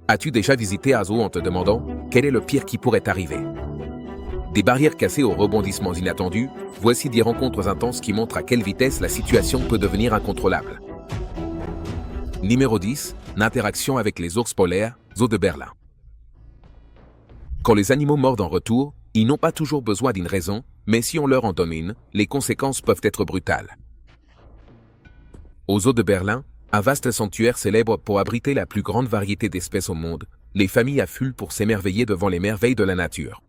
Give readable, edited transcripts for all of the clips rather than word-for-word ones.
As-tu déjà visité un zoo en te demandant quel est le pire qui pourrait arriver? Des barrières cassées aux rebondissements inattendus, voici des rencontres intenses qui montrent à quelle vitesse la situation peut devenir incontrôlable. Numéro 10. L'interaction avec les ours polaires, zoo de Berlin. Quand les animaux mordent en retour, ils n'ont pas toujours besoin d'une raison, mais si on leur en donne une, les conséquences peuvent être brutales. Au zoo de Berlin, un vaste sanctuaire célèbre pour abriter la plus grande variété d'espèces au monde, les familles affluent pour s'émerveiller devant les merveilles de la nature.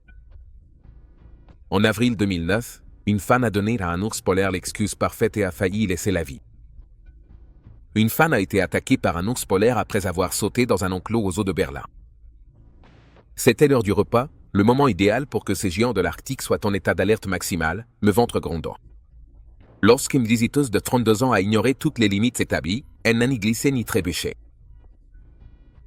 En avril 2009, une fan a donné à un ours polaire l'excuse parfaite et a failli y laisser la vie. Une fan a été attaquée par un ours polaire après avoir sauté dans un enclos au zoo de Berlin. C'était l'heure du repas, le moment idéal pour que ces géants de l'Arctique soient en état d'alerte maximale, le ventre grondant. Lorsqu'une visiteuse de 32 ans a ignoré toutes les limites établies, elle n'a ni glissé ni trébuché.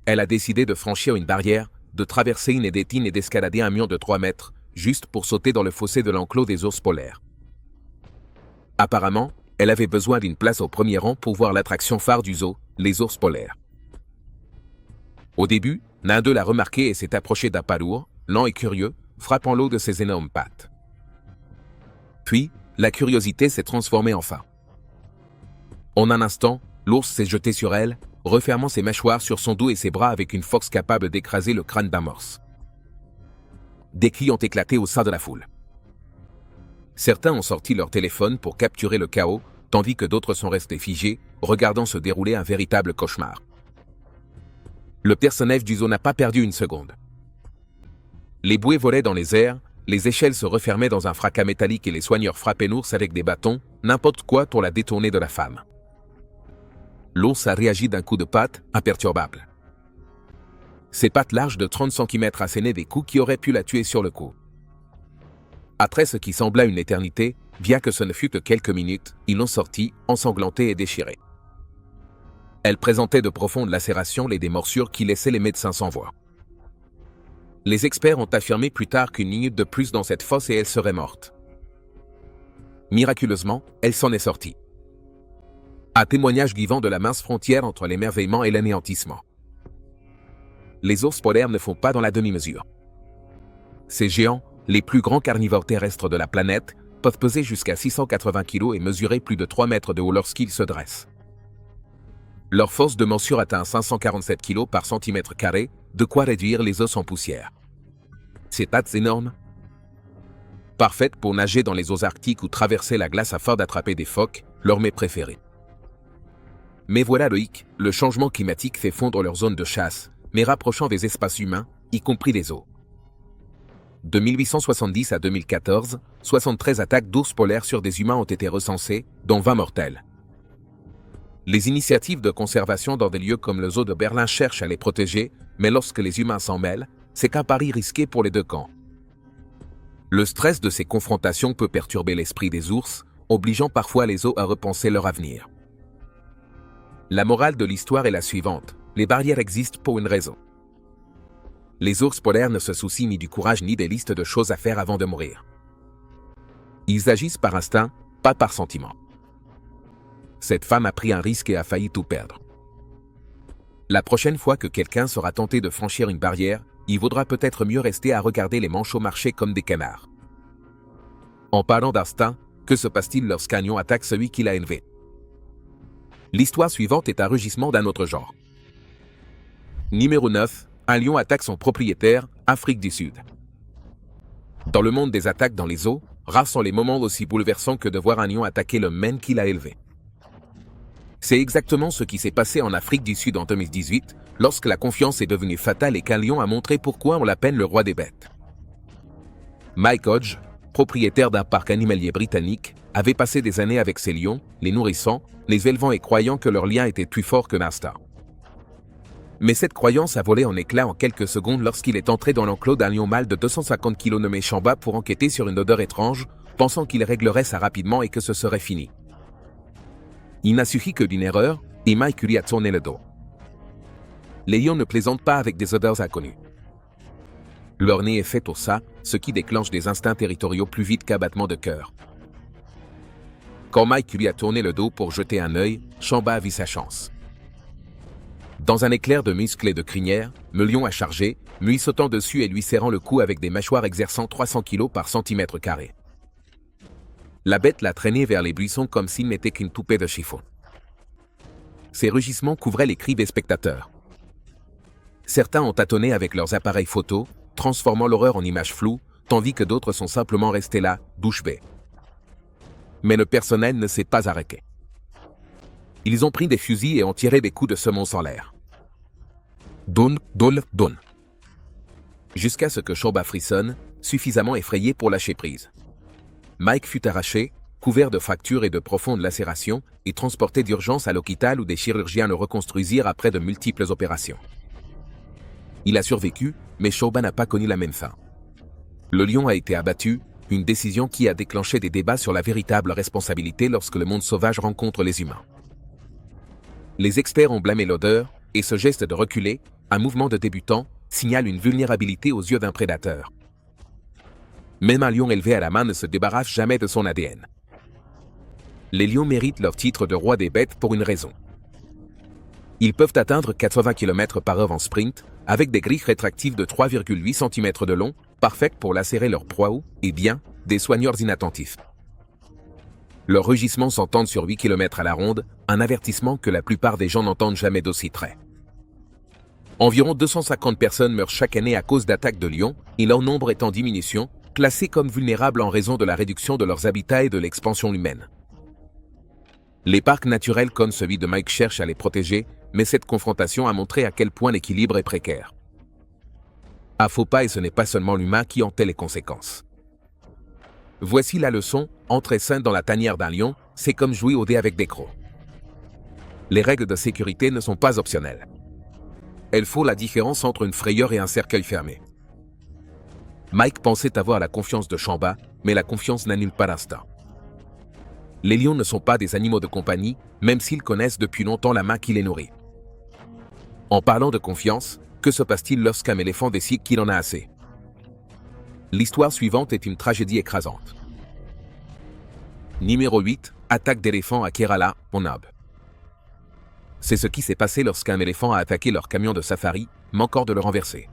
Elle a décidé de franchir une barrière, de traverser une édétine et d'escalader un mur de 3 mètres, juste pour sauter dans le fossé de l'enclos des ours polaires. Apparemment, elle avait besoin d'une place au premier rang pour voir l'attraction phare du zoo, les ours polaires. Au début, l'un d'eux l'a remarqué et s'est approché d'un pas lourd, lent et curieux, frappant l'eau de ses énormes pattes. Puis, la curiosité s'est transformée en faim. En un instant, l'ours s'est jeté sur elle, refermant ses mâchoires sur son dos et ses bras avec une force capable d'écraser le crâne d'un morse. Des cris ont éclaté au sein de la foule. Certains ont sorti leur téléphone pour capturer le chaos, tandis que d'autres sont restés figés, regardant se dérouler un véritable cauchemar. Le personnage du zoo n'a pas perdu une seconde. Les bouées volaient dans les airs, les échelles se refermaient dans un fracas métallique et les soigneurs frappaient l'ours avec des bâtons, n'importe quoi pour la détourner de la femme. L'ours a réagi d'un coup de patte, imperturbable. Ses pattes larges de 30 cm assénaient des coups qui auraient pu la tuer sur le coup. Après ce qui sembla une éternité, bien que ce ne fût que quelques minutes, ils l'ont sortie, ensanglantée et déchirée. Elle présentait de profondes lacérations et des morsures qui laissaient les médecins sans voix. Les experts ont affirmé plus tard qu'une minute de plus dans cette fosse et elle serait morte. Miraculeusement, elle s'en est sortie. Un témoignage vivant de la mince frontière entre l'émerveillement et l'anéantissement. Les ours polaires ne font pas dans la demi-mesure. Ces géants, les plus grands carnivores terrestres de la planète, peuvent peser jusqu'à 680 kg et mesurer plus de 3 mètres de haut lorsqu'ils se dressent. Leur force de morsure atteint 547 kg par centimètre carré, de quoi réduire les os en poussière. Ces pattes énormes, parfaites pour nager dans les eaux arctiques ou traverser la glace afin d'attraper des phoques, leur mets préféré. Mais voilà le hic, le changement climatique fait fondre leur zone de chasse, mais rapprochant des espaces humains, y compris les eaux. De 1870 à 2014, 73 attaques d'ours polaires sur des humains ont été recensées, dont 20 mortelles. Les initiatives de conservation dans des lieux comme le zoo de Berlin cherchent à les protéger, mais lorsque les humains s'en mêlent, c'est qu'un pari risqué pour les deux camps. Le stress de ces confrontations peut perturber l'esprit des ours, obligeant parfois les zoos à repenser leur avenir. La morale de l'histoire est la suivante, les barrières existent pour une raison. Les ours polaires ne se soucient ni du courage ni des listes de choses à faire avant de mourir. Ils agissent par instinct, pas par sentiment. Cette femme a pris un risque et a failli tout perdre. La prochaine fois que quelqu'un sera tenté de franchir une barrière, il vaudra peut-être mieux rester à regarder les manchots marcher comme des canards. En parlant d'instinct, que se passe-t-il lorsqu'un lion attaque celui qui l'a élevé? L'histoire suivante est un rugissement d'un autre genre. Numéro 9. Un lion attaque son propriétaire, Afrique du Sud. Dans le monde des attaques dans les zoos, rares sont les moments aussi bouleversants que de voir un lion attaquer le mène qu'il a élevé. C'est exactement ce qui s'est passé en Afrique du Sud en 2018, lorsque la confiance est devenue fatale et qu'un lion a montré pourquoi on l'appelle le roi des bêtes. Mike Hodge, propriétaire d'un parc animalier britannique, avait passé des années avec ses lions, les nourrissant, les élevant et croyant que leur lien était plus fort que l'instinct. Mais cette croyance a volé en éclats en quelques secondes lorsqu'il est entré dans l'enclos d'un lion mâle de 250 kg nommé Chamba pour enquêter sur une odeur étrange, pensant qu'il réglerait ça rapidement et que ce serait fini. Il n'a suffi que d'une erreur, et Mike lui a tourné le dos. Les lions ne plaisantent pas avec des odeurs inconnues. Leur nez est fait pour ça, ce qui déclenche des instincts territoriaux plus vite qu'un battement de cœur. Quand Mike lui a tourné le dos pour jeter un œil, Chamba a vu sa chance. Dans un éclair de muscles et de crinière, le lion a chargé, lui sautant dessus et lui serrant le cou avec des mâchoires exerçant 300 kg par centimètre carré. La bête l'a traîné vers les buissons comme s'il n'était qu'une poupée de chiffon. Ses rugissements couvraient les cris des spectateurs. Certains ont tâtonné avec leurs appareils photo, transformant l'horreur en images floues, tandis que d'autres sont simplement restés là, bouche bée. Mais le personnel ne s'est pas arrêté. Ils ont pris des fusils et ont tiré des coups de semonce en l'air. Donne, donne, donne. Jusqu'à ce que Shomba frissonne, suffisamment effrayé pour lâcher prise. Mike fut arraché, couvert de fractures et de profondes lacérations, et transporté d'urgence à l'hôpital où des chirurgiens le reconstruisirent après de multiples opérations. Il a survécu, mais Shomba n'a pas connu la même fin. Le lion a été abattu, une décision qui a déclenché des débats sur la véritable responsabilité lorsque le monde sauvage rencontre les humains. Les experts ont blâmé l'odeur, et ce geste de reculer, un mouvement de débutant, signale une vulnérabilité aux yeux d'un prédateur. Même un lion élevé à la main ne se débarrasse jamais de son ADN. Les lions méritent leur titre de roi des bêtes pour une raison. Ils peuvent atteindre 80 km/h en sprint, avec des griffes rétractives de 3,8 cm de long, parfaites pour lacérer leur proie ou, et bien, des soigneurs inattentifs. Leurs rugissements s'entendent sur 8 km à la ronde, un avertissement que la plupart des gens n'entendent jamais d'aussi près. Environ 250 personnes meurent chaque année à cause d'attaques de lions, et leur nombre est en diminution, classés comme vulnérables en raison de la réduction de leurs habitats et de l'expansion humaine. Les parcs naturels comme celui de Mike cherchent à les protéger, mais cette confrontation a montré à quel point l'équilibre est précaire. À faux pas et ce n'est pas seulement l'humain qui en tait les conséquences. Voici la leçon, entrer sain dans la tanière d'un lion, c'est comme jouer au dé avec des crocs. Les règles de sécurité ne sont pas optionnelles. Elles font la différence entre une frayeur et un cercueil fermé. Mike pensait avoir la confiance de Shomba, mais la confiance n'annule pas l'instinct. Les lions ne sont pas des animaux de compagnie, même s'ils connaissent depuis longtemps la main qui les nourrit. En parlant de confiance, que se passe-t-il lorsqu'un éléphant décide qu'il en a assez? L'histoire suivante est une tragédie écrasante. Numéro 8, attaque d'éléphants à Kerala, Punjab. C'est ce qui s'est passé lorsqu'un éléphant a attaqué leur camion de safari, manquant de le renverser.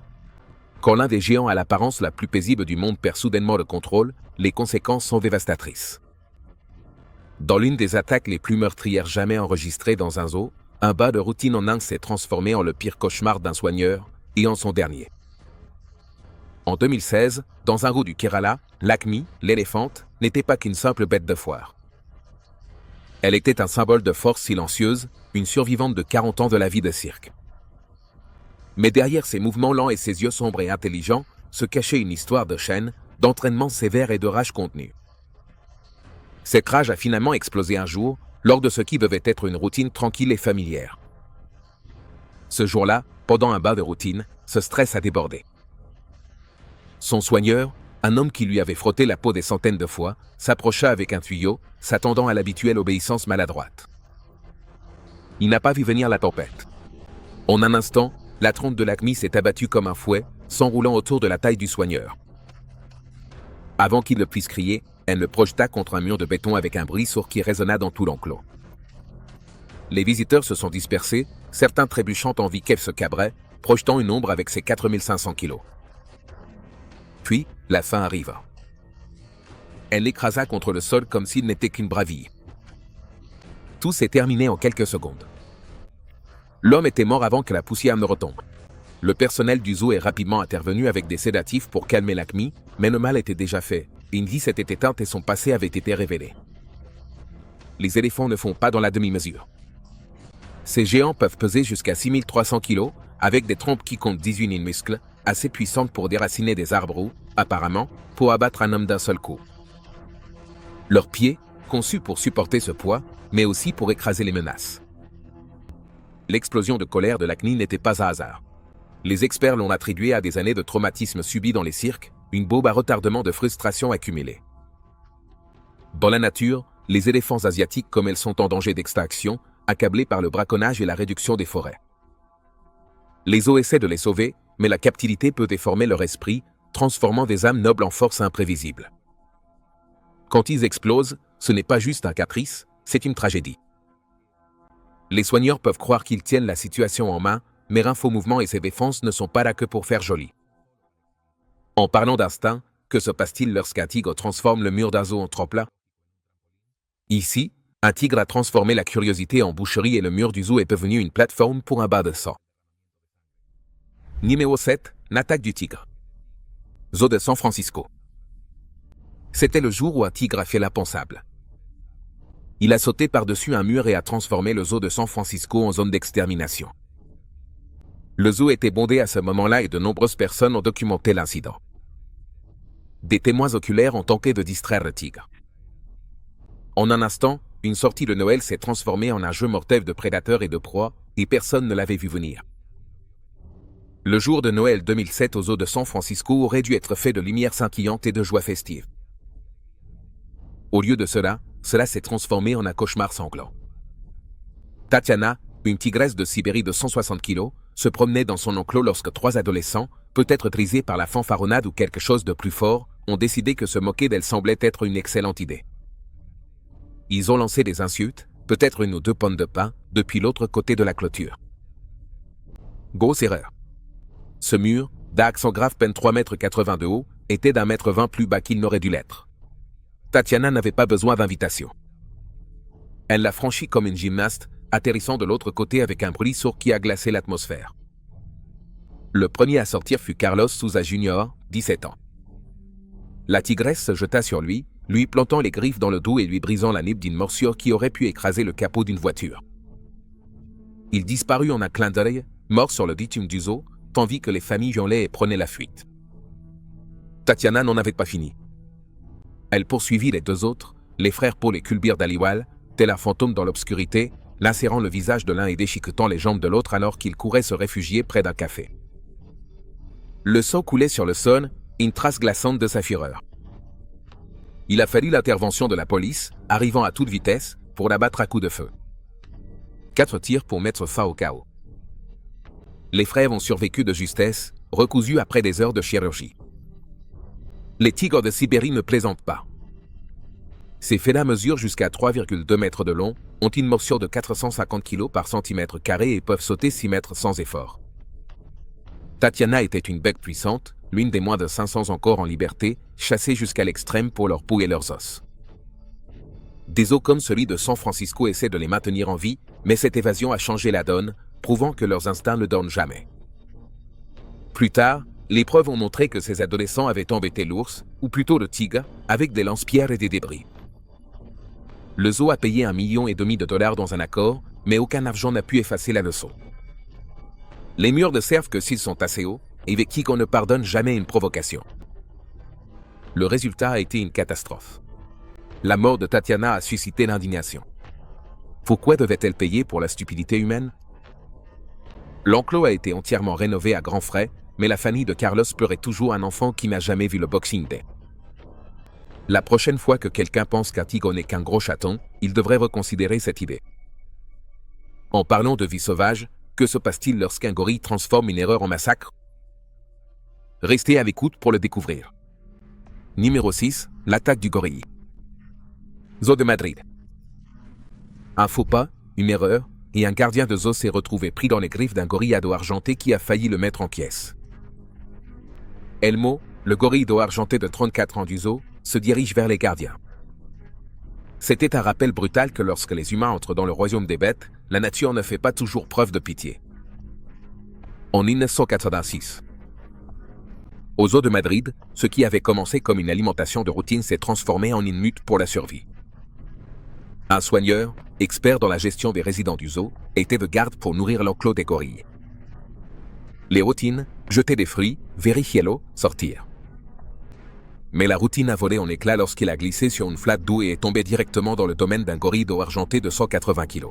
Quand l'un des géants à l'apparence la plus paisible du monde perd soudainement le contrôle, les conséquences sont dévastatrices. Dans l'une des attaques les plus meurtrières jamais enregistrées dans un zoo, un bas de routine en Inde s'est transformé en le pire cauchemar d'un soigneur, et en son dernier. En 2016, dans un zoo du Kerala, Lakmi, l'éléphante, n'était pas qu'une simple bête de foire. Elle était un symbole de force silencieuse, une survivante de 40 ans de la vie de cirque. Mais derrière ses mouvements lents et ses yeux sombres et intelligents, se cachait une histoire de chaîne, d'entraînement sévère et de rage contenue. Cette rage a finalement explosé un jour, lors de ce qui devait être une routine tranquille et familière. Ce jour-là, pendant un bain de routine, ce stress a débordé. Son soigneur, un homme qui lui avait frotté la peau des centaines de fois, s'approcha avec un tuyau, s'attendant à l'habituelle obéissance maladroite. Il n'a pas vu venir la tempête. En un instant, la trompe de Lakmi s'est abattue comme un fouet, s'enroulant autour de la taille du soigneur. Avant qu'il ne puisse crier, elle le projeta contre un mur de béton avec un bruit sourd qui résonna dans tout l'enclos. Les visiteurs se sont dispersés, certains trébuchant envie qu'elle se cabrait, projetant une ombre avec ses 4500 kilos. Puis, la fin arriva. Elle l'écrasa contre le sol comme s'il n'était qu'une braville. Tout s'est terminé en quelques secondes. L'homme était mort avant que la poussière ne retombe. Le personnel du zoo est rapidement intervenu avec des sédatifs pour calmer Lakmi, mais le mal était déjà fait. Une vie s'était éteinte et son passé avait été révélé. Les éléphants ne font pas dans la demi-mesure. Ces géants peuvent peser jusqu'à 6300 kg, avec des trompes qui comptent 18 000 muscles, assez puissantes pour déraciner des arbres ou, apparemment, pour abattre un homme d'un seul coup. Leurs pieds, conçus pour supporter ce poids, mais aussi pour écraser les menaces. L'explosion de colère de Lakmi n'était pas un hasard. Les experts l'ont attribué à des années de traumatisme subi dans les cirques, une bombe à retardement de frustration accumulée. Dans la nature, les éléphants asiatiques comme elles sont en danger d'extinction, accablés par le braconnage et la réduction des forêts. Les zoos essaient de les sauver, mais la captivité peut déformer leur esprit, transformant des âmes nobles en forces imprévisibles. Quand ils explosent, ce n'est pas juste un caprice, c'est une tragédie. Les soigneurs peuvent croire qu'ils tiennent la situation en main, mais Infomouvement et ses défenses ne sont pas là que pour faire joli. En parlant d'instinct, que se passe-t-il lorsqu'un tigre transforme le mur d'un zoo en trop-plat? Ici, un tigre a transformé la curiosité en boucherie et le mur du zoo est devenu une plateforme pour un bain de sang. Numéro 7, l'attaque du tigre. Zoo de San Francisco. C'était le jour où un tigre a fait l'impensable. Il a sauté par-dessus un mur et a transformé le zoo de San Francisco en zone d'extermination. Le zoo était bondé à ce moment-là et de nombreuses personnes ont documenté l'incident. Des témoins oculaires ont tenté de distraire le tigre. En un instant, une sortie de Noël s'est transformée en un jeu mortel de prédateurs et de proies, et personne ne l'avait vu venir. Le jour de Noël 2007 au zoo de San Francisco aurait dû être fait de lumière scintillantes et de joie festive. Au lieu de cela s'est transformé en un cauchemar sanglant. Tatiana, une tigresse de Sibérie de 160 kg, se promenait dans son enclos lorsque 3 adolescents, peut-être trisés par la fanfaronnade ou quelque chose de plus fort, ont décidé que se moquer d'elle semblait être une excellente idée. Ils ont lancé des insultes, peut-être 1 ou 2 pommes de pain, depuis l'autre côté de la clôture. Grosse erreur. Ce mur, d'accent grave peine 3,80 m de haut, était d'1,20 m plus bas qu'il n'aurait dû l'être. Tatiana n'avait pas besoin d'invitation. Elle l'a franchi comme une gymnaste, atterrissant de l'autre côté avec un bruit sourd qui a glacé l'atmosphère. Le premier à sortir fut Carlos Souza Jr., 17 ans. La tigresse se jeta sur lui plantant les griffes dans le dos et lui brisant la nuque d'une morsure qui aurait pu écraser le capot d'une voiture. Il disparut en un clin d'œil, mort sur le bitume du zoo, tandis que les familles hurlaient et prenaient la fuite. Tatiana n'en avait pas fini. Elle poursuivit les 2 autres, les frères Paul et Kulbir Dhaliwal, tel un fantôme dans l'obscurité, lacérant le visage de l'un et déchiquetant les jambes de l'autre alors qu'il courait se réfugier près d'un café. Le sang coulait sur le sol, une trace glaçante de sa fureur. Il a fallu l'intervention de la police, arrivant à toute vitesse, pour l'abattre à coups de feu. 4 tirs pour mettre fin au chaos. Les frères ont survécu de justesse, recousus après des heures de chirurgie. Les tigres de Sibérie ne plaisantent pas. Ces félins mesurent jusqu'à 3,2 mètres de long, ont une morsure de 450 kg par centimètre carré et peuvent sauter 6 mètres sans effort. Tatiana était une bête puissante, l'une des moins de 500 encore en liberté, chassée jusqu'à l'extrême pour leur peau et leurs os. Des zoos comme celui de San Francisco essaient de les maintenir en vie, mais cette évasion a changé la donne, prouvant que leurs instincts ne dorment jamais. Plus tard, les preuves ont montré que ces adolescents avaient embêté l'ours, ou plutôt le tigre, avec des lance-pierres et des débris. Le zoo a payé $1,5 million dans un accord, mais aucun argent n'a pu effacer la leçon. Les murs ne servent que s'ils sont assez hauts, et les tigres ne pardonnent jamais une provocation. Le résultat a été une catastrophe. La mort de Tatiana a suscité l'indignation. Pourquoi devait-elle payer pour la stupidité humaine? L'enclos a été entièrement rénové à grands frais, mais la famille de Carlos pleurait toujours un enfant qui n'a jamais vu le Boxing Day. La prochaine fois que quelqu'un pense qu'un tigre n'est qu'un gros chaton, il devrait reconsidérer cette idée. En parlant de vie sauvage, que se passe-t-il lorsqu'un gorille transforme une erreur en massacre? Restez à l'écoute pour le découvrir. Numéro 6, l'attaque du gorille. Zoo de Madrid. Un faux pas, une erreur, et un gardien de zoo s'est retrouvé pris dans les griffes d'un gorille à dos argenté qui a failli le mettre en pièces. Elmo, le gorille dos argenté de 34 ans du zoo, se dirige vers les gardiens. C'était un rappel brutal que lorsque les humains entrent dans le royaume des bêtes, la nature ne fait pas toujours preuve de pitié. En 1986. Au zoo de Madrid, ce qui avait commencé comme une alimentation de routine s'est transformé en une lutte pour la survie. Un soigneur, expert dans la gestion des résidents du zoo, était de garde pour nourrir l'enclos des gorilles. Les routines, jeter des fruits, vérifier l'eau, sortir. Mais la routine a volé en éclats lorsqu'il a glissé sur une flaque d'eau et est tombé directement dans le domaine d'un gorille d'eau argenté de 180 kg.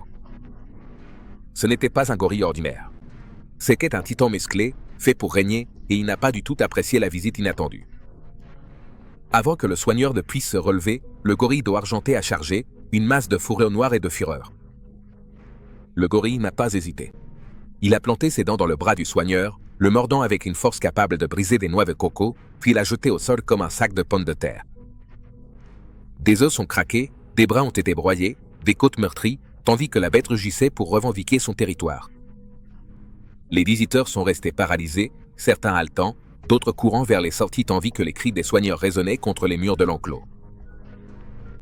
Ce n'était pas un gorille ordinaire. C'était un titan musclé, fait pour régner, et il n'a pas du tout apprécié la visite inattendue. Avant que le soigneur ne puisse se relever, le gorille d'eau argenté a chargé, une masse de fourrure noire et de fureur. Le gorille n'a pas hésité. Il a planté ses dents dans le bras du soigneur, le mordant avec une force capable de briser des noix de coco, puis l'a jeté au sol comme un sac de pommes de terre. Des os ont craqué, des bras ont été broyés, des côtes meurtries, tandis que la bête rugissait pour revendiquer son territoire. Les visiteurs sont restés paralysés, certains haletants, d'autres courant vers les sorties tandis que les cris des soigneurs résonnaient contre les murs de l'enclos.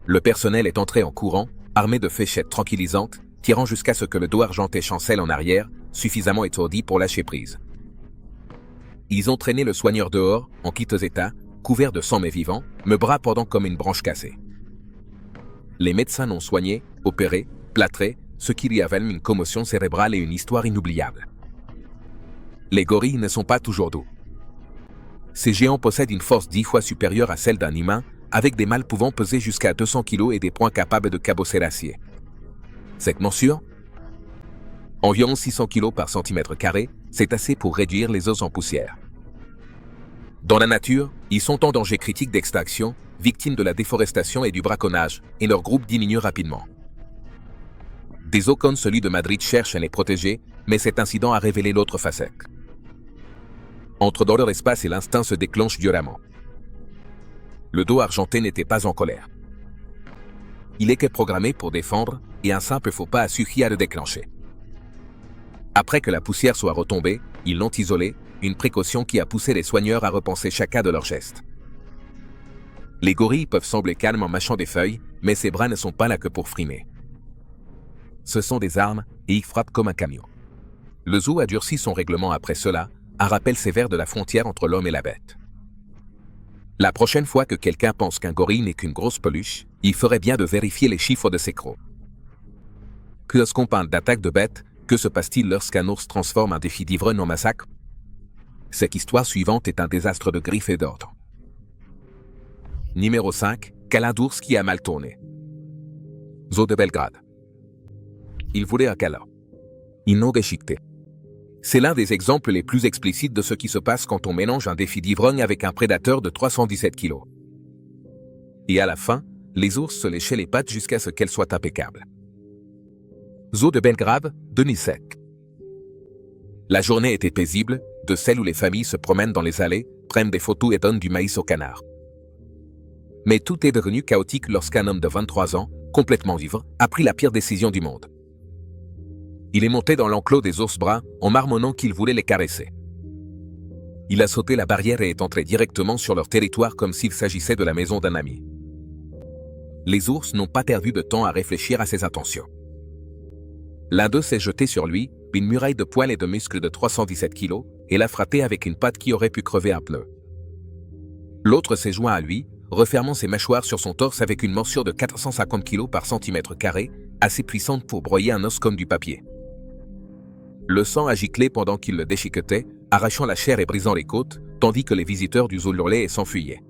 Le personnel est entré en courant, armé de fléchettes tranquillisantes, tirant jusqu'à ce que le dos argenté chancelle en arrière, suffisamment étourdi pour lâcher prise. Ils ont traîné le soigneur dehors, en piteux état, couvert de sang mais vivant, me bras pendant comme une branche cassée. Les médecins l'ont soigné, opéré, plâtré, ce qui lui a valu une commotion cérébrale et une histoire inoubliable. Les gorilles ne sont pas toujours doux. Ces géants possèdent une force 10 fois supérieure à celle d'un humain, avec des mâles pouvant peser jusqu'à 200 kg et des poings capables de cabosser l'acier. Cette morsure, environ 600 kg par centimètre carré, c'est assez pour réduire les os en poussière. Dans la nature, ils sont en danger critique d'extinction, victimes de la déforestation et du braconnage, et leur groupe diminue rapidement. Des zoos comme celui de Madrid cherchent à les protéger, mais cet incident a révélé l'autre facette. Entre dans leur espace et l'instinct se déclenche violemment. Le dos argenté n'était pas en colère. Il était programmé pour défendre, et un simple faux pas a suffi à le déclencher. Après que la poussière soit retombée, ils l'ont isolé, une précaution qui a poussé les soigneurs à repenser chacun de leurs gestes. Les gorilles peuvent sembler calmes en mâchant des feuilles, mais ces bras ne sont pas là que pour frimer. Ce sont des armes, et ils frappent comme un camion. Le zoo a durci son règlement après cela, un rappel sévère de la frontière entre l'homme et la bête. La prochaine fois que quelqu'un pense qu'un gorille n'est qu'une grosse peluche, il ferait bien de vérifier les chiffres de ses crocs. Que lorsqu'on parle d'attaque de bêtes, que se passe-t-il lorsqu'un ours transforme un défi d'ivrogne en massacre? Cette histoire suivante est un désastre de griffes et d'ordre. Numéro 5, câlin d'ours qui a mal tourné. Zoo de Belgrade. Il voulait un câlin. Ils l'ont déchiqueté. C'est l'un des exemples les plus explicites de ce qui se passe quand on mélange un défi d'ivrogne avec un prédateur de 317 kg. Et à la fin, les ours se léchaient les pattes jusqu'à ce qu'elles soient impeccables. Zoo de Belgrade, 2007. La journée était paisible, de celle où les familles se promènent dans les allées, prennent des photos et donnent du maïs aux canards. Mais tout est devenu chaotique lorsqu'un homme de 23 ans, complètement ivre, a pris la pire décision du monde. Il est monté dans l'enclos des ours bruns en marmonnant qu'il voulait les caresser. Il a sauté la barrière et est entré directement sur leur territoire comme s'il s'agissait de la maison d'un ami. Les ours n'ont pas perdu de temps à réfléchir à ses intentions. L'un d'eux s'est jeté sur lui, une muraille de poils et de muscles de 317 kg, et l'a frappé avec une patte qui aurait pu crever un pneu. L'autre s'est joint à lui, refermant ses mâchoires sur son torse avec une morsure de 450 kg par centimètre carré, assez puissante pour broyer un os comme du papier. Le sang a giclé pendant qu'il le déchiquetait, arrachant la chair et brisant les côtes, tandis que les visiteurs du zoo hurlaient et s'enfuyaient.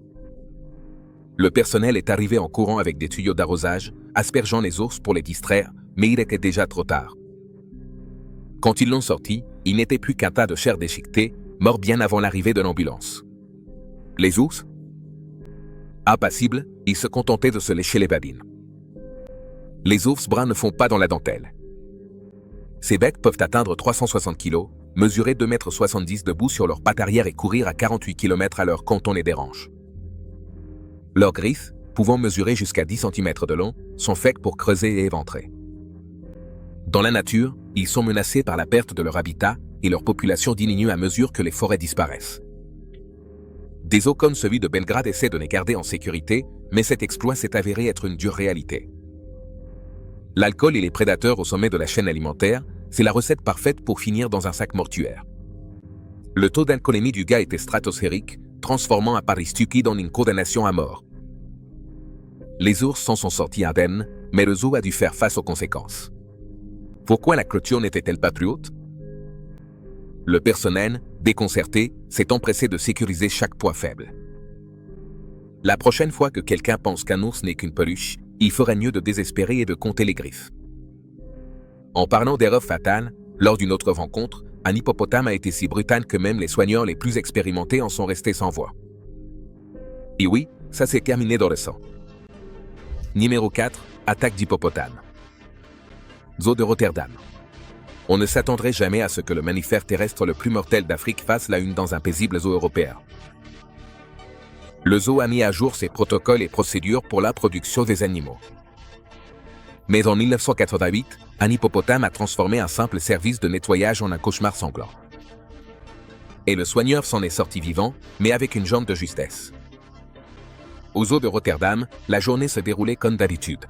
Le personnel est arrivé en courant avec des tuyaux d'arrosage, aspergeant les ours pour les distraire, mais il était déjà trop tard. Quand ils l'ont sorti, il n'était plus qu'un tas de chair déchiquetée, mort bien avant l'arrivée de l'ambulance. Les ours? Impassibles, ils se contentaient de se lécher les babines. Les ours bruns ne font pas dans la dentelle. Ces bêtes peuvent atteindre 360 kg, mesurer 2,70 m debout sur leurs pattes arrière et courir à 48 km/h quand on les dérange. Leurs griffes, pouvant mesurer jusqu'à 10 cm de long, sont faites pour creuser et éventrer. Dans la nature, ils sont menacés par la perte de leur habitat et leur population diminue à mesure que les forêts disparaissent. Des zoos comme celui de Belgrade essaient de les garder en sécurité, mais cet exploit s'est avéré être une dure réalité. L'alcool et les prédateurs au sommet de la chaîne alimentaire, c'est la recette parfaite pour finir dans un sac mortuaire. Le taux d'alcoolémie du gars était stratosphérique, transformant un pari stupide en une condamnation à mort. Les ours s'en sont sortis indemnes, mais le zoo a dû faire face aux conséquences. Pourquoi la clôture n'était-elle pas plus haute? Le personnel, déconcerté, s'est empressé de sécuriser chaque point faible. La prochaine fois que quelqu'un pense qu'un ours n'est qu'une peluche, il ferait mieux de désespérer et de compter les griffes. En parlant d'erreurs fatales, lors d'une autre rencontre, un hippopotame a été si brutal que même les soigneurs les plus expérimentés en sont restés sans voix. Et oui, ça s'est terminé dans le sang. Numéro 4, attaque d'hippopotame. Zoo de Rotterdam. On ne s'attendrait jamais à ce que le mammifère terrestre le plus mortel d'Afrique fasse la une dans un paisible zoo européen. Le zoo a mis à jour ses protocoles et procédures pour la production des animaux. Mais en 1988, un hippopotame a transformé un simple service de nettoyage en un cauchemar sanglant. Et le soigneur s'en est sorti vivant, mais avec une jambe de justesse. Aux eaux de Rotterdam, la journée se déroulait comme d'habitude.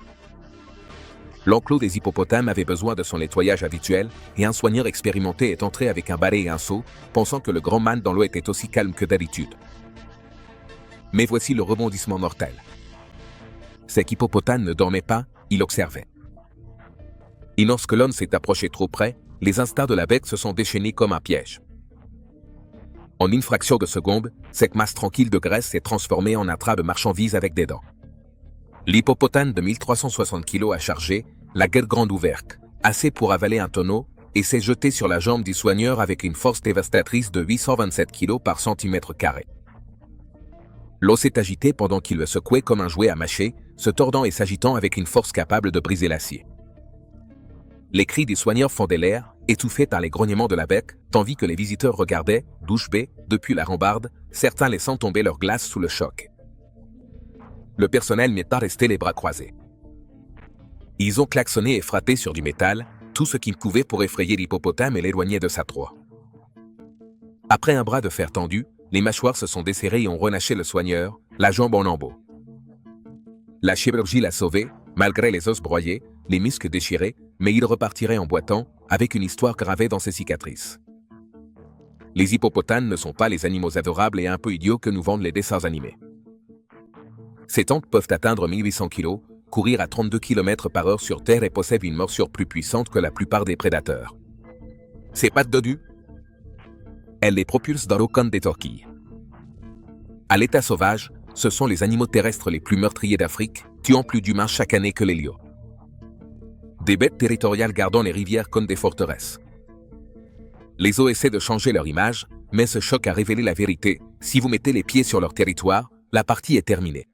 L'enclos des hippopotames avait besoin de son nettoyage habituel, et un soigneur expérimenté est entré avec un balai et un seau, pensant que le grand man dans l'eau était aussi calme que d'habitude. Mais voici le rebondissement mortel. C'est qu'Hippopotame ne dormait pas, il observait. Et lorsque l'homme s'est approché trop près, les instincts de la bête se sont déchaînés comme un piège. En une fraction de seconde, cette masse tranquille de graisse s'est transformée en un train de marchandises avec des dents. L'hippopotame de 1360 kg a chargé, la gueule grande ouverte, assez pour avaler un tonneau, et s'est jeté sur la jambe du soigneur avec une force dévastatrice de 827 kg par centimètre carré. L'eau s'est agitée pendant qu'il le secouait comme un jouet à mâcher, se tordant et s'agitant avec une force capable de briser l'acier. Les cris du soigneur fondaient l'air, étouffés par les grognements de la bête, tandis que les visiteurs regardaient, bouche bée, depuis la rambarde, certains laissant tomber leur glace sous le choc. Le personnel n'est pas resté les bras croisés. Ils ont klaxonné et frappé sur du métal, tout ce qu'ils pouvaient pour effrayer l'hippopotame et l'éloigner de sa proie. Après un bras de fer tendu, les mâchoires se sont desserrées et ont relâché le soigneur, la jambe en lambeaux. La chirurgie l'a sauvé, malgré les os broyés, les muscles déchirés, mais il repartirait en boitant, avec une histoire gravée dans ses cicatrices. Les hippopotames ne sont pas les animaux adorables et un peu idiots que nous vendent les dessins animés. Ces tanks peuvent atteindre 1800 kg, courir à 32 km/h sur Terre et possèdent une morsure plus puissante que la plupart des prédateurs. Ces pattes dodues, elles les propulsent dans l'eau comme des torpilles. À l'état sauvage, ce sont les animaux terrestres les plus meurtriers d'Afrique, tuant plus d'humains chaque année que les lions. Des bêtes territoriales gardant les rivières comme des forteresses. Les eaux essaient de changer leur image, mais ce choc a révélé la vérité. Si vous mettez les pieds sur leur territoire, la partie est terminée.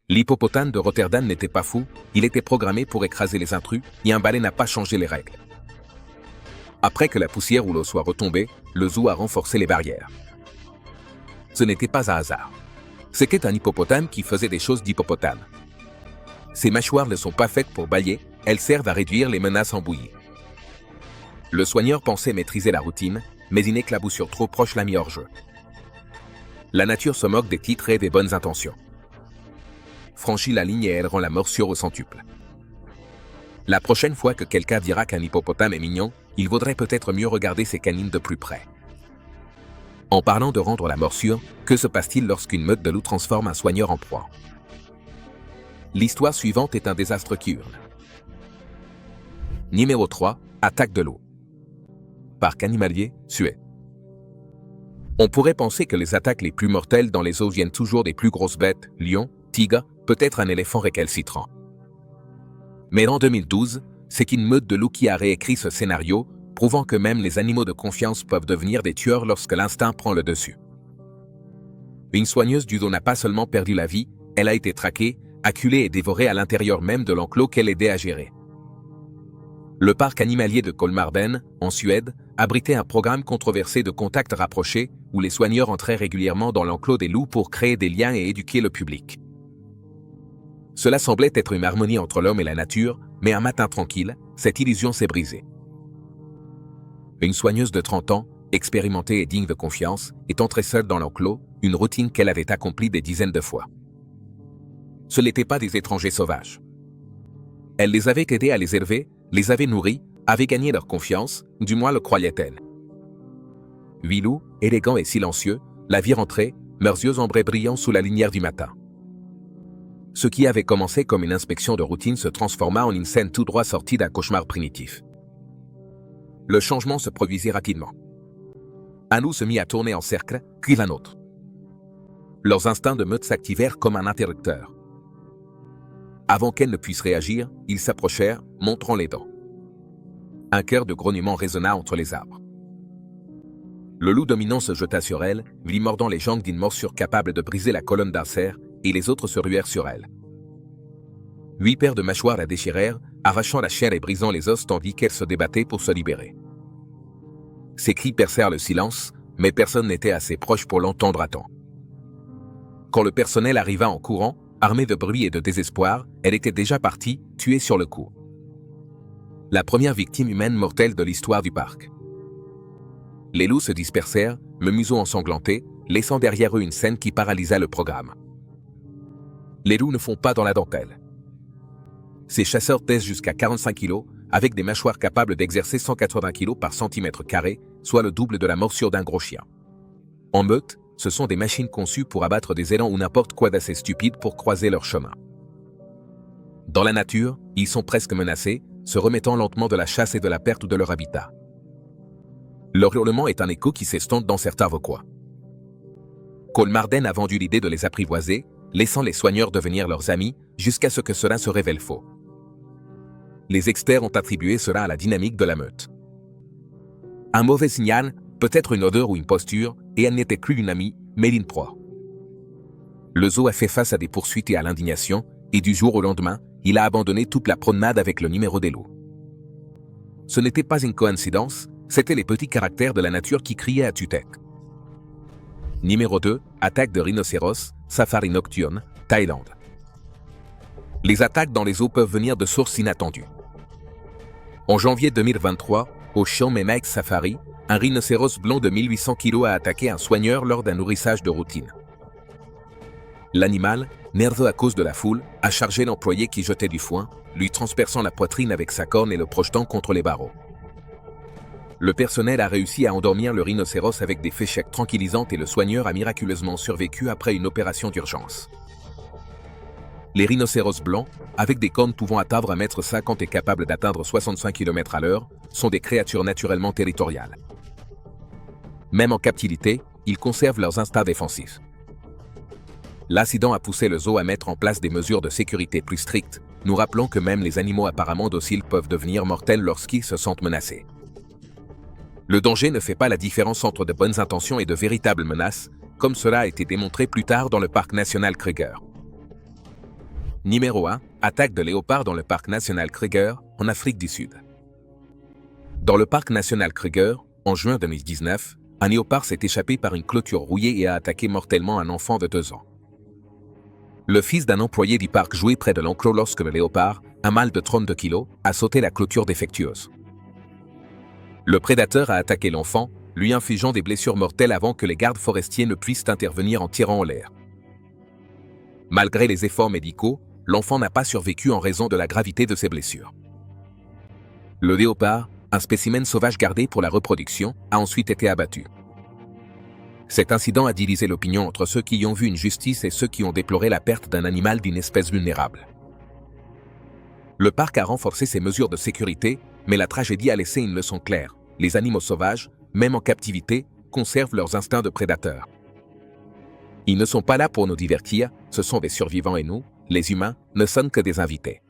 L'hippopotame de Rotterdam n'était pas fou, il était programmé pour écraser les intrus, et un balai n'a pas changé les règles. Après que la poussière ou l'eau soit retombée, le zoo a renforcé les barrières. Ce n'était pas un hasard. C'était un hippopotame qui faisait des choses d'hippopotame. Ses mâchoires ne sont pas faites pour bâiller, elles servent à réduire les menaces en bouillie. Le soigneur pensait maîtriser la routine, mais une éclaboussure trop proche l'a mis hors jeu. La nature se moque des titres et des bonnes intentions. Franchit la ligne et elle rend la morsure au centuple. La prochaine fois que quelqu'un dira qu'un hippopotame est mignon, il vaudrait peut-être mieux regarder ses canines de plus près. En parlant de rendre la morsure, que se passe-t-il lorsqu'une meute de loups transforme un soigneur en proie? L'histoire suivante est un désastre qui hurle. Numéro 3, attaque de loup. Parc animalier, Suède. On pourrait penser que les attaques les plus mortelles dans les zoos viennent toujours des plus grosses bêtes, lions, tigres, peut-être un éléphant récalcitrant. Mais en 2012, c'est une meute de loups qui a réécrit ce scénario, prouvant que même les animaux de confiance peuvent devenir des tueurs lorsque l'instinct prend le dessus. Une soigneuse du zoo n'a pas seulement perdu la vie, elle a été traquée, acculée et dévorée à l'intérieur même de l'enclos qu'elle aidait à gérer. Le parc animalier de Kolmarden, en Suède, abritait un programme controversé de contact rapproché où les soigneurs entraient régulièrement dans l'enclos des loups pour créer des liens et éduquer le public. Cela semblait être une harmonie entre l'homme et la nature, mais un matin tranquille, cette illusion s'est brisée. Une soigneuse de 30 ans, expérimentée et digne de confiance, est entrée seule dans l'enclos, une routine qu'elle avait accomplie des dizaines de fois. Ce n'étaient pas des étrangers sauvages. Elle les avait aidés à les élever, les avait nourris, avait gagné leur confiance, du moins le croyait-elle. 8 loups, élégants et silencieux, la virent entrer, leurs yeux ambrés brillants sous la lumière du matin. Ce qui avait commencé comme une inspection de routine se transforma en une scène tout droit sortie d'un cauchemar primitif. Le changement se produisit rapidement. Un loup se mit à tourner en cercle, puis un autre. Leurs instincts de meute s'activèrent comme un interrupteur. Avant qu'elle ne puisse réagir, ils s'approchèrent, montrant les dents. Un chœur de grognements résonna entre les arbres. Le loup dominant se jeta sur elle, lui mordant les jambes d'une morsure capable de briser la colonne d'un cerf, et les autres se ruèrent sur elle. 8 paires de mâchoires la déchirèrent, arrachant la chair et brisant les os tandis qu'elle se débattait pour se libérer. Ses cris percèrent le silence, mais personne n'était assez proche pour l'entendre à temps. Quand le personnel arriva en courant, armé de bruit et de désespoir, elle était déjà partie, tuée sur le coup. la première victime humaine mortelle de l'histoire du parc. Les loups se dispersèrent, me museau ensanglanté, laissant derrière eux une scène qui paralysa le programme. Les loups ne font pas dans la dentelle. Ces chasseurs pèsent jusqu'à 45 kg, avec des mâchoires capables d'exercer 180 kg par centimètre carré, soit le double de la morsure d'un gros chien. En meute, ce sont des machines conçues pour abattre des élans ou n'importe quoi d'assez stupide pour croiser leur chemin. Dans la nature, ils sont presque menacés, se remettant lentement de la chasse et de la perte de leur habitat. Leur hurlement est un écho qui s'estompe dans certains recoins. Kolmarden a vendu l'idée de les apprivoiser, laissant les soigneurs devenir leurs amis, jusqu'à ce que cela se révèle faux. Les experts ont attribué cela à la dynamique de la meute. Un mauvais signal, peut-être une odeur ou une posture, et elle n'était plus une amie, mais une proie. Le zoo a fait face à des poursuites et à l'indignation, et du jour au lendemain, il a abandonné toute la promenade avec le numéro des loups. Ce n'était pas une coïncidence, c'étaient les petits caractères de la nature qui criaient à tue-tête. Numéro 2, attaque de rhinocéros, safari nocturne, Thaïlande. Les attaques dans les zoos peuvent venir de sources inattendues. En janvier 2023, au Chiang Mai Safari, un rhinocéros blond de 1800 kg a attaqué un soigneur lors d'un nourrissage de routine. L'animal, nerveux à cause de la foule, a chargé l'employé qui jetait du foin, lui transperçant la poitrine avec sa corne et le projetant contre les barreaux. Le personnel a réussi à endormir le rhinocéros avec des féchèques tranquillisantes et le soigneur a miraculeusement survécu après une opération d'urgence. Les rhinocéros blancs, avec des cornes pouvant atteindre 1,50 m et capables d'atteindre 65 km/h, sont des créatures naturellement territoriales. Même en captivité, ils conservent leurs instincts défensifs. L'incident a poussé le zoo à mettre en place des mesures de sécurité plus strictes, nous rappelant que même les animaux apparemment dociles peuvent devenir mortels lorsqu'ils se sentent menacés. Le danger ne fait pas la différence entre de bonnes intentions et de véritables menaces, comme cela a été démontré plus tard dans le parc national Kruger. Numéro 1, attaque de léopards dans le parc national Kruger, en Afrique du Sud. Dans le parc national Kruger, en juin 2019, un léopard s'est échappé par une clôture rouillée et a attaqué mortellement un enfant de 2 ans. Le fils d'un employé du parc jouait près de l'enclos lorsque le léopard, un mâle de 32 kg, a sauté la clôture défectueuse. Le prédateur a attaqué l'enfant, lui infligeant des blessures mortelles avant que les gardes forestiers ne puissent intervenir en tirant en l'air. Malgré les efforts médicaux, l'enfant n'a pas survécu en raison de la gravité de ses blessures. Le léopard, un spécimen sauvage gardé pour la reproduction, a ensuite été abattu. Cet incident a divisé l'opinion entre ceux qui y ont vu une justice et ceux qui ont déploré la perte d'un animal d'une espèce vulnérable. Le parc a renforcé ses mesures de sécurité, mais la tragédie a laissé une leçon claire. Les animaux sauvages, même en captivité, conservent leurs instincts de prédateurs. Ils ne sont pas là pour nous divertir, ce sont des survivants et nous, les humains, ne sommes que des invités.